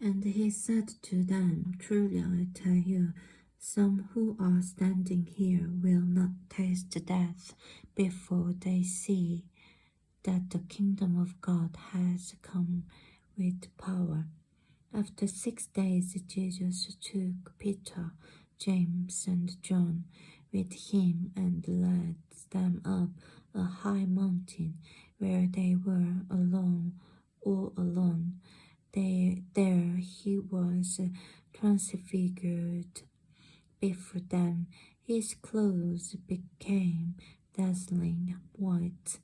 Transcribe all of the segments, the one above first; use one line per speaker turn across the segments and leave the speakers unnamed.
And he said to them, truly I tell you, some who are standing here will not taste death before they see that the kingdom of God has come with power. After 6 days, Jesus took Peter, James, and John with him and led them up a high mountain where they were alone, all alone. There he was transfigured before them. His clothes became dazzling white,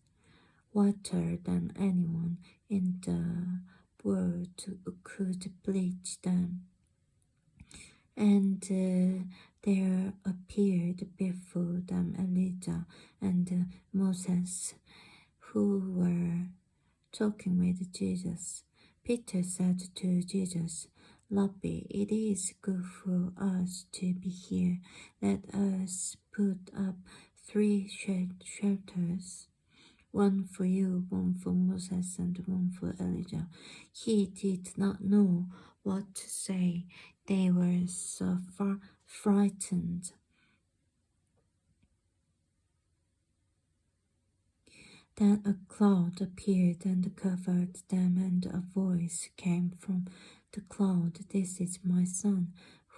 whiter than anyone in the world could bleach them. And there appeared before them Elijah and Moses, who were talking with Jesus. Peter said to Jesus, Rabbi, it is good for us to be here. Let us put up 3 shelters, one for you, one for Moses, and one for Elijah. He did not know what to say. They were so frightened. Then a cloud appeared and covered them, and a voice came from the cloud, This is my son,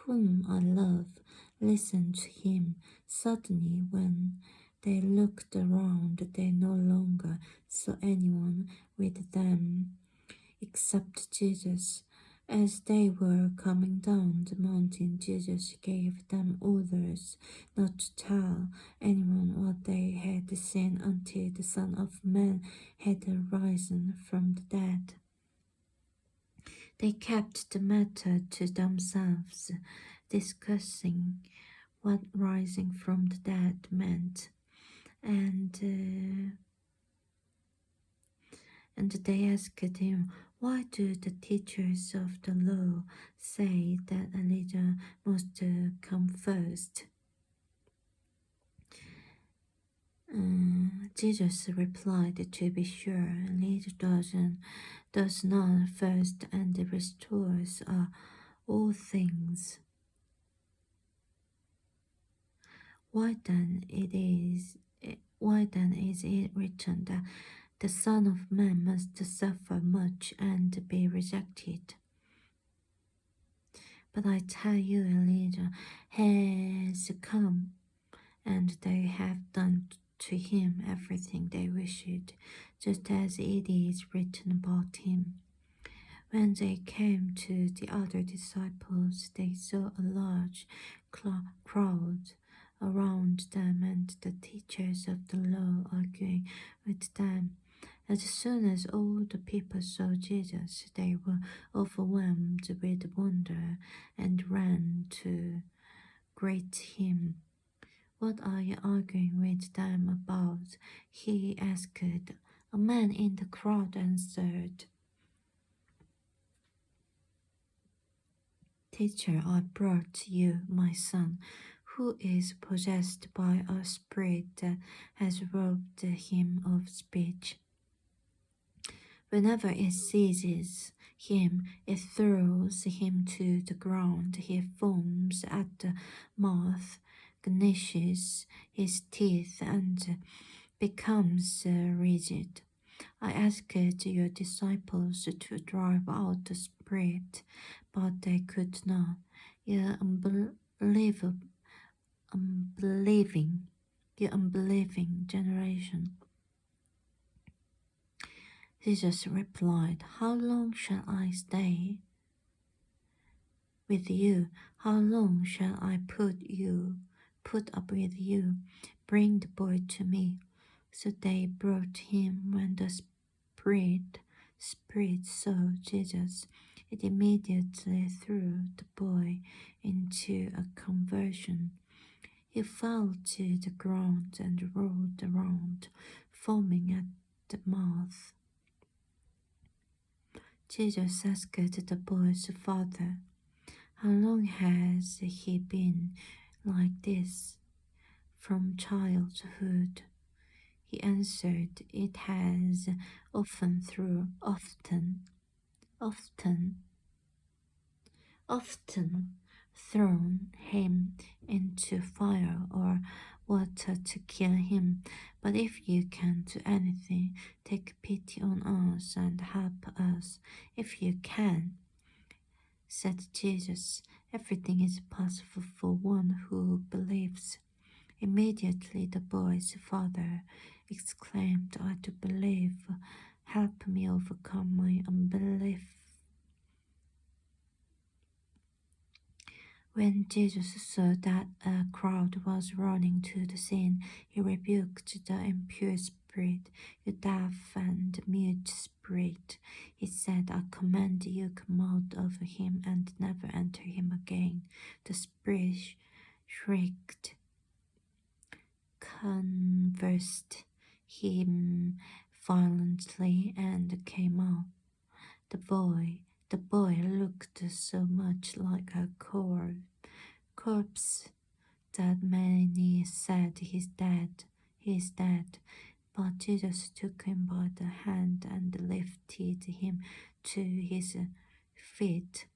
whom I love. Listen to him. Suddenly, when they looked around, they no longer saw anyone with them except Jesus. As they were coming down the mountain, Jesus gave them orders not to tell anyone what they had seen until the Son of Man had arisen from the dead. They kept the matter to themselves, discussing what rising from the dead meant, and they asked him, Why do the teachers of the law say that Elijah must come first? Jesus replied, To be sure, Elijah does not first and restores all things. Why then is it written that the Son of Man must suffer much and be rejected? But I tell you, Elijah has come, and they have done to him everything they wished, just as it is written about him. When they came to the other disciples, they saw a large crowd around them and the teachers of the law arguing with them. As soon as all the people saw Jesus, they were overwhelmed with wonder and ran to greet him. What are you arguing with them about? He asked. A man in the crowd answered, Teacher, I brought you my son, who is possessed by a spirit that has robbed him of speech. Whenever it seizes him, it throws him to the ground. He foams at the mouth, gnashes his teeth, and becomes rigid. I asked your disciples to drive out the spirit, but they could not. You unbelieving generation. Jesus replied, How long shall I stay with you? How long shall I put up with you? Bring the boy to me. So they brought him. When the spirit saw Jesus, it immediately threw the boy into a conversion. He fell to the ground and rolled around, foaming at the mouth. Jesus asked the boy's father, How long has he been like this? From childhood. He answered, It has often often thrown him into fire or water to kill him. But if you can do anything, take pity on us and help us. If you can, said Jesus, everything is possible for one who believes. Immediately the boy's father exclaimed, I do believe. Help me overcome my unbelief. When Jesus saw that a crowd was running to the scene, he rebuked the impure spirit. You deaf and mute spirit, he said, I command you, come out of him and never enter him again. The spirit shrieked, convulsed him violently, and came out. The boy looked so much like a corpse that many said he's dead. But Jesus took him by the hand and lifted him to his feet.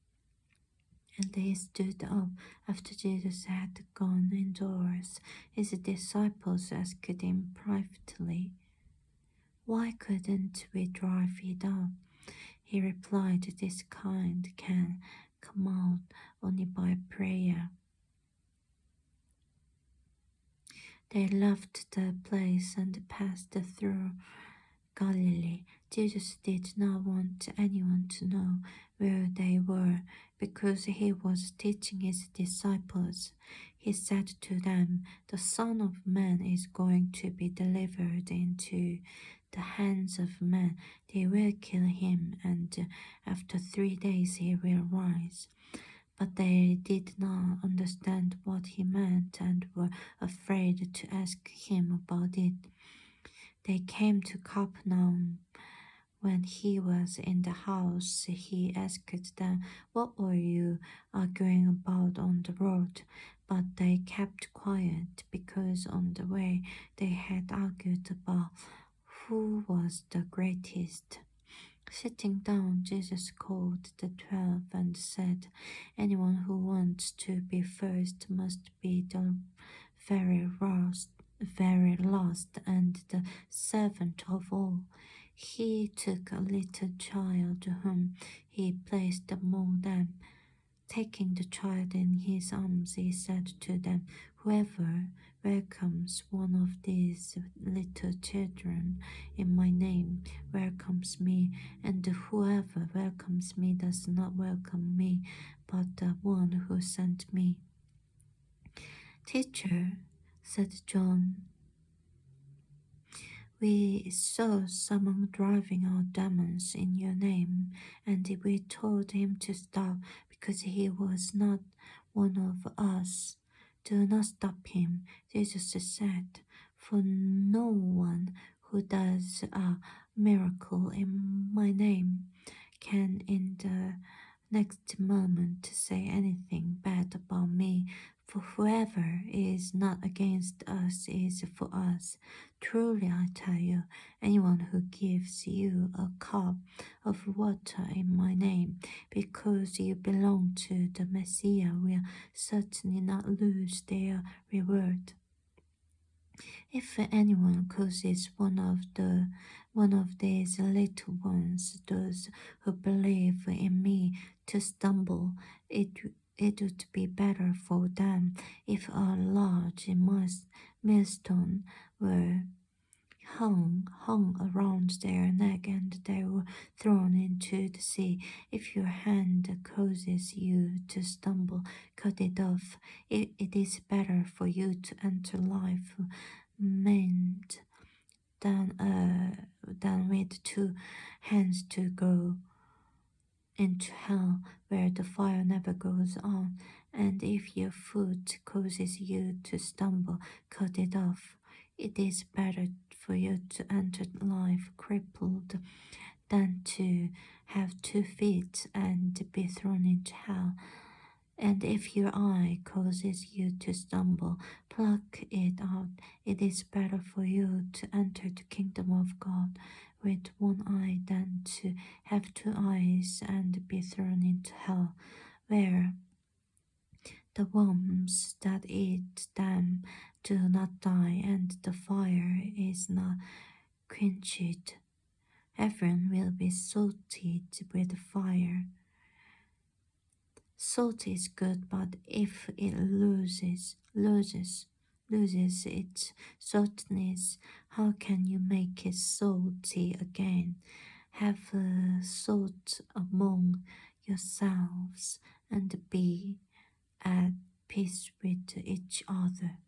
And he stood up. After Jesus had gone indoors, his disciples asked him privately, why couldn't we drive it out? He replied, this kind can come out only by prayer. They left the place and passed through Galilee. Jesus did not want anyone to know where they were because he was teaching his disciples. He said to them, the Son of Man is going to be delivered into the hands of men. They will kill him, and after 3 days he will rise. But they did not understand what he meant and were afraid to ask him about it. They came to Capernaum. When he was in the house, he asked them, what were you arguing about on the road? But they kept quiet because on the way they had argued about who was the greatest. Sitting down, Jesus called the 12 and said, anyone who wants to be first must be the very last and the servant of all. He took a little child whom he placed among them. Taking the child in his arms, he said to them, whoever welcomes one of these little children in my name welcomes me, and whoever welcomes me does not welcome me, but the one who sent me. Teacher, said John, we saw someone driving out demons in your name, and we told him to stop because he was not one of us. Do not stop him, Jesus said, for no one who does a miracle in my name can in the next moment say anything bad about me. For whoever is not against us is for us. Truly I tell you, anyone who gives you a cup of water in my name, because you belong to the Messiah, will certainly not lose their reward. If anyone causes one of these little ones, those who believe in me, to stumble, it would be better for them if a large millstone were hung around their neck and they were thrown into the sea. If your hand causes you to stumble, cut it off. It is better for you to enter life maimed than with 2 hands to go into hell, where the fire never goes on. And if your foot causes you to stumble, cut it off. It is better for you to enter life crippled than to have 2 feet and be thrown into hell. And if your eye causes you to stumble, pluck it out. It is better for you to enter the kingdom of God with 1 eye than to have 2 eyes and be thrown into hell, where the worms that eat them do not die, and the fire is not quenched. Everyone will be salted with fire. Salt is good, but if it loses its saltness, how can you make it salty again? Have salt among yourselves and be at peace with each other.